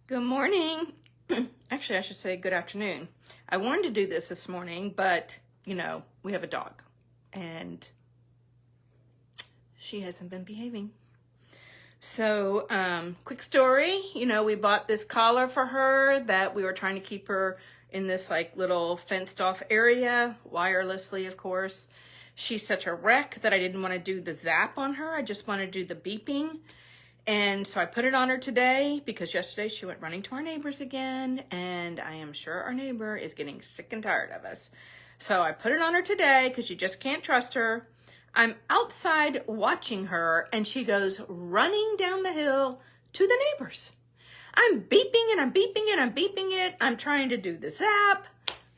Good morning. Actually, I should say good afternoon. I wanted to do this morning, but we have a dog and she hasn't been behaving. So, quick story, we bought this collar for her that we were trying to keep her in this like little fenced off area, wirelessly, of course. She's such a wreck that I didn't want to do the zap on her. I just wanted to do the beeping. And so I put it on her today because yesterday she went running to our neighbors again, and I am sure our neighbor is getting sick and tired of us. So I put it on her today because you just can't trust her. I'm outside watching her, and she goes running down the hill to the neighbors. I'm beeping and I'm beeping and I'm beeping it. I'm trying to do the zap.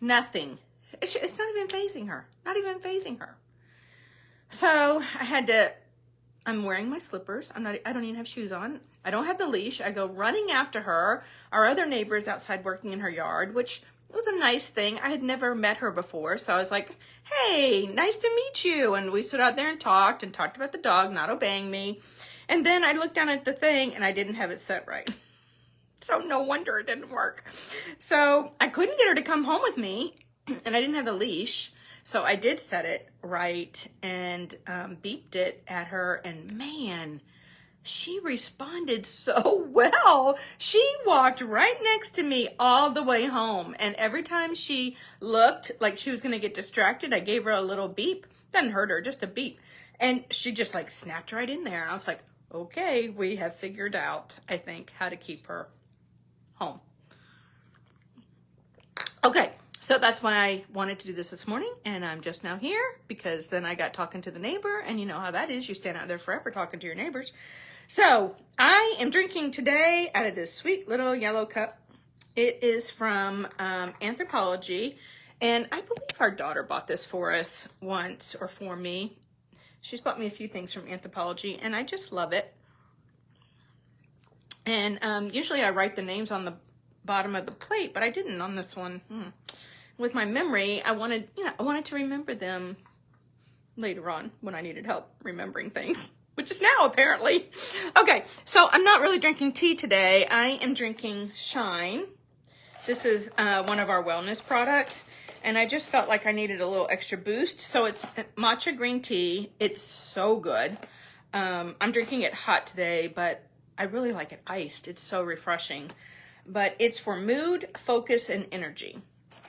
Nothing. It's not even phasing her. Not even phasing her. So I'm wearing my slippers. I don't even have shoes on. I don't have the leash. I go running after her. Our other neighbor's outside working in her yard, which was a nice thing. I had never met her before. So I was like, hey, nice to meet you. And we stood out there and talked about the dog not obeying me. And then I looked down at the thing and I didn't have it set right. So no wonder it didn't work. So I couldn't get her to come home with me, and I didn't have the leash. So I did set it right and beeped it at her, and man, she responded so well. She walked right next to me all the way home, and every time she looked like she was going to get distracted, I gave her a little beep. Doesn't hurt her, just a beep. And she just like snapped right in there. And I was like, okay, we have figured out, I think, how to keep her home. Okay. So that's why I wanted to do this morning, and I'm just now here because then I got talking to the neighbor, and you know how that is. You stand out there forever talking to your neighbors. So I am drinking today out of this sweet little yellow cup. It is from Anthropology, and I believe our daughter bought this for us once, or for me. She's bought me a few things from Anthropology, and I just love it. And usually I write the names on the bottom of the plate, but I didn't on this one. With my memory, I wanted to remember them later on when I needed help remembering things, which is now apparently. Okay, so I'm not really drinking tea today. I am drinking Shine. This is one of our wellness products, and I just felt like I needed a little extra boost. So it's matcha green tea. It's so good. I'm drinking it hot today, but I really like it iced. It's so refreshing. But it's for mood, focus, and energy.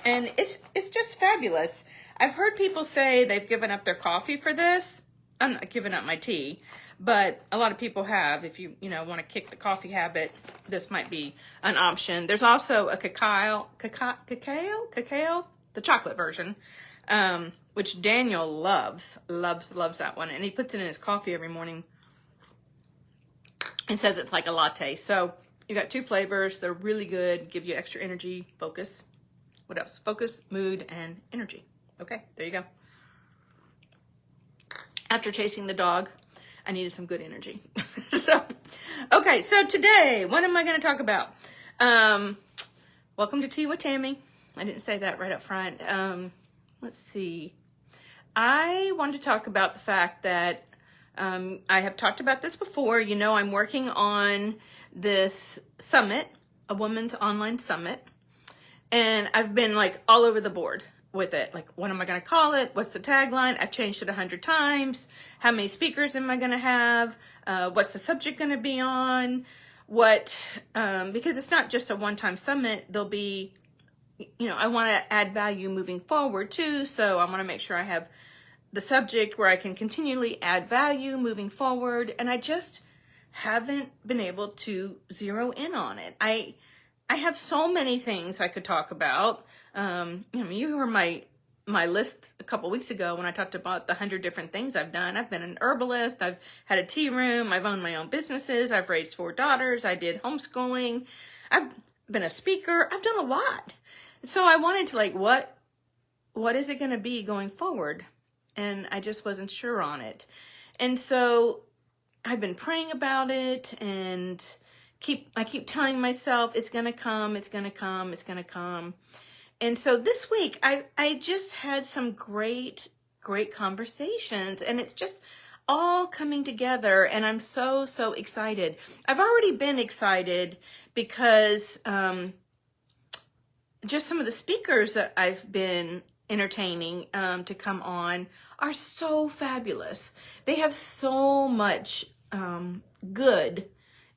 And it's just fabulous. I've heard people say they've given up their coffee for this. I'm not giving up my tea, but a lot of people have. If you want to kick the coffee habit, this might be an option. There's also a cacao, the chocolate version, which Daniel loves that one. And he puts it in his coffee every morning and says it's like a latte. So you got two flavors. They're really good, give you extra energy, focus. What else? Focus, mood, and energy. Okay, there you go. After chasing the dog, I needed some good energy. Okay, so today, what am I going to talk about? Welcome to Tea with Tami. I didn't say that right up front. Let's see. I want to talk about the fact that I have talked about this before. I'm working on this summit, a women's online summit. And I've been like all over the board with it. Like, what am I going to call it? What's the tagline? I've changed it 100 times. How many speakers am I going to have? What's the subject going to be on? Because it's not just a one-time summit. There'll be, I want to add value moving forward too. So I want to make sure I have the subject where I can continually add value moving forward. And I just haven't been able to zero in on it. I have so many things I could talk about. You heard my list a couple weeks ago when I talked about the 100 different things I've done. I've been an herbalist. I've had a tea room. I've owned my own businesses. I've raised 4 daughters. I did homeschooling. I've been a speaker. I've done a lot. So I wanted to what is it going to be going forward? And I just wasn't sure on it. And so I've been praying about it, and I keep telling myself it's gonna come. And so this week I just had some great conversations, and it's just all coming together, and I'm so, so excited. I've already been excited because just some of the speakers that I've been entertaining to come on are so fabulous. They have so much good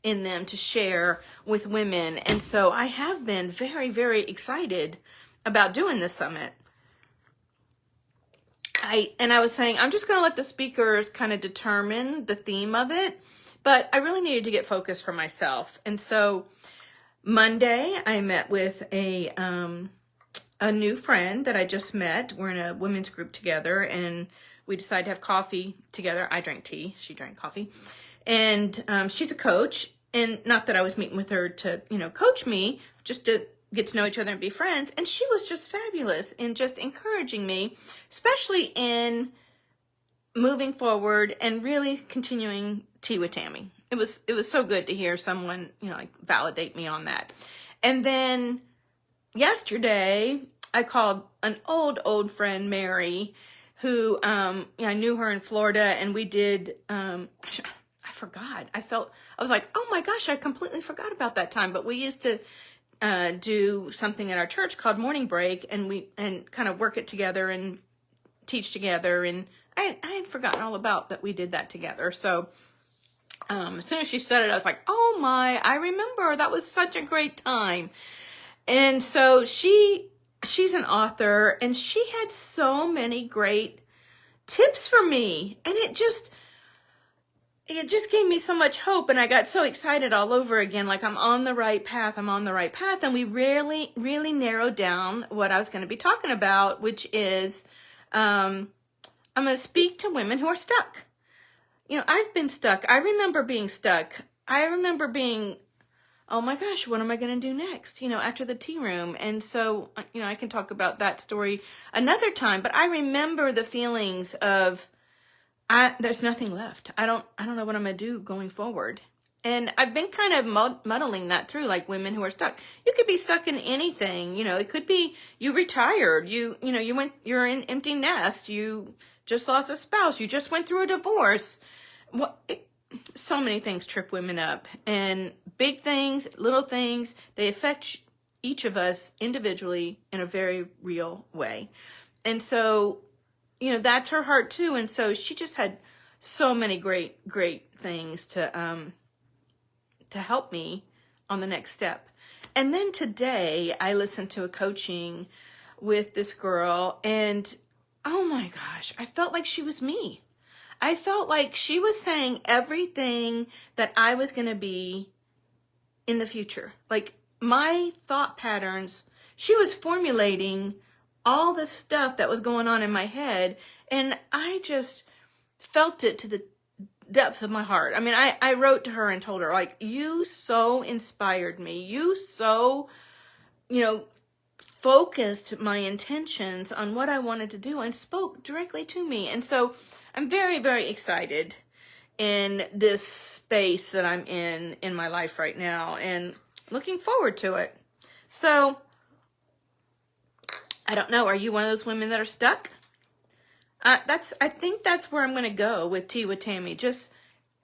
in them to share with women. And so I have been very, very excited about doing this summit. I was saying, I'm just going to let the speakers kind of determine the theme of it, but I really needed to get focused for myself. And so Monday, I met with a new friend that I just met. We're in a women's group together, and we decided to have coffee together. I drank tea. She drank coffee. And she's a coach, and not that I was meeting with her to, coach me, just to get to know each other and be friends. And she was just fabulous in just encouraging me, especially in moving forward and really continuing Tea with Tami. It was so good to hear someone, validate me on that. And then yesterday, I called an old friend, Mary, who I knew her in Florida, and we did. I forgot. I was like, oh my gosh, I completely forgot about that time. But we used to do something at our church called Morning Break, and kind of work it together and teach together. And I had forgotten all about that we did that together. So as soon as she said it, I was like, oh my, I remember. That was such a great time. And so she's an author, and she had so many great tips for me. And it just gave me so much hope, and I got so excited all over again, like I'm on the right path. And we really, really narrowed down what I was going to be talking about, which is I'm going to speak to women who are stuck. I've been stuck. I remember being stuck. I remember being, oh my gosh, what am I going to do next, after the tea room? And so, I can talk about that story another time, but I remember the feelings of, there's nothing left. I don't know what I'm going to do going forward. And I've been kind of muddling that through, like women who are stuck. You could be stuck in anything. It could be you retired. You're in empty nest. You just lost a spouse. You just went through a divorce. So many things trip women up, and big things, little things, they affect each of us individually in a very real way. And so, that's her heart too. And so she just had so many great things to help me on the next step. And then today I listened to a coaching with this girl, and oh my gosh, I felt like she was me. I felt like she was saying everything that I was going to be in the future. Like my thought patterns, she was formulating all the stuff that was going on in my head, and I just felt it to the depths of my heart. I mean, I wrote to her and told her, like, you so inspired me. You so, focused my intentions on what I wanted to do and spoke directly to me. And so I'm very, very excited in this space that I'm in my life right now, and looking forward to it. So I don't know. Are you one of those women that are stuck? I think that's where I'm going to go with Tea with Tami. Just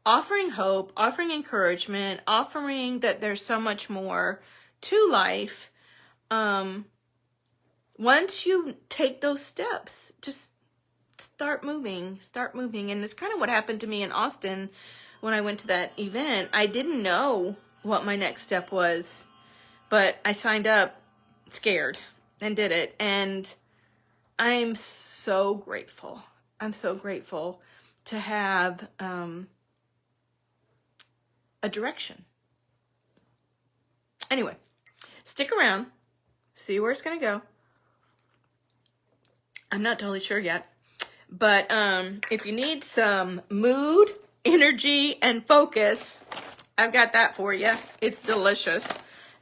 offering hope, offering encouragement, offering that there's so much more to life. Once you take those steps, just start moving. And it's kind of what happened to me in Austin when I went to that event. I didn't know what my next step was, but I signed up scared and did it. And I'm so grateful. I'm so grateful to have a direction. Anyway, stick around, see where it's going to go. I'm not totally sure yet, but if you need some mood, energy, and focus, I've got that for you. It's delicious,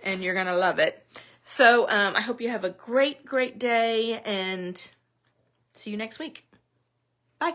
and you're going to love it. So I hope you have a great day, and see you next week. Bye.